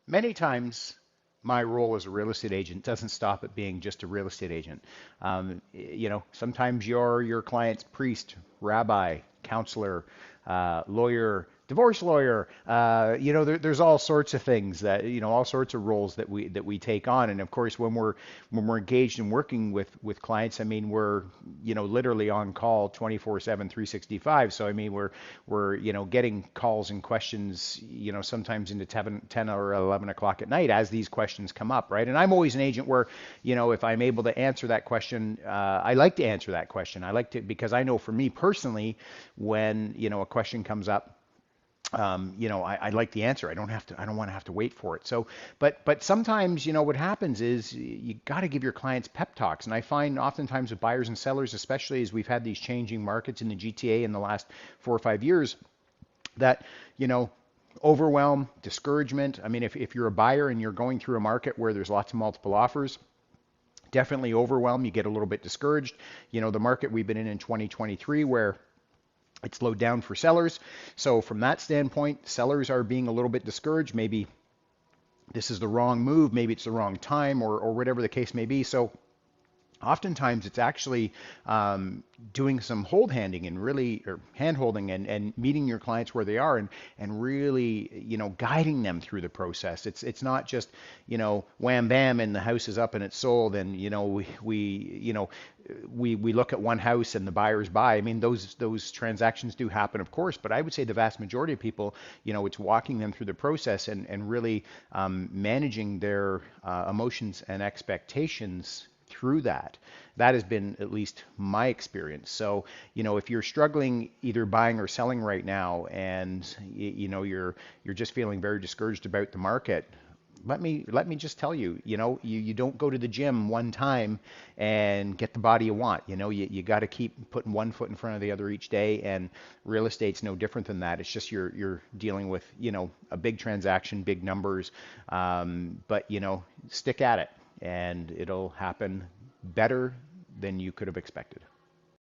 Many times, my role as a real estate agent doesn't stop at being just a real estate agent. Sometimes you're your client's priest, rabbi, counselor, lawyer, divorce lawyer. There's all sorts of things that all sorts of roles that we take on. And of course, when we're engaged in working with clients, I mean, we're literally on call 24/7, 365. So I mean, we're getting calls and questions sometimes into 10 or 11 o'clock at night as these questions come up, right? And I'm always an agent where if I'm able to answer that question, I like to answer that question. I like to, because I know for me personally, when a question comes up, I like the answer. I don't want to have to wait for it. So, but sometimes, what happens is you got to give your clients pep talks. And I find oftentimes with buyers and sellers, especially as we've had these changing markets in the GTA in the last 4 or 5 years, that, overwhelm, discouragement. I mean, if you're a buyer and you're going through a market where there's lots of multiple offers, definitely overwhelm. You get a little bit discouraged. The market we've been in 2023, where it slowed down for sellers. So from that standpoint, sellers are being a little bit discouraged. Maybe this is the wrong move, maybe it's the wrong time, or whatever the case may be. So oftentimes it's actually doing some hold handing and really, or hand holding, and meeting your clients where they are, and really guiding them through the process. It's not just wham bam and the house is up and it's sold, and we look at one house and the buyers buy. I mean, those transactions do happen, of course, but I would say the vast majority of people, it's walking them through the process, and really managing their emotions and expectations through that. That has been at least my experience. So, if you're struggling either buying or selling right now, and you're just feeling very discouraged about the market, let me just tell you, you don't go to the gym one time and get the body you want. You got to keep putting one foot in front of the other each day, and real estate's no different than that. It's just you're dealing with a big transaction, big numbers, but stick at it, and it'll happen better than you could have expected.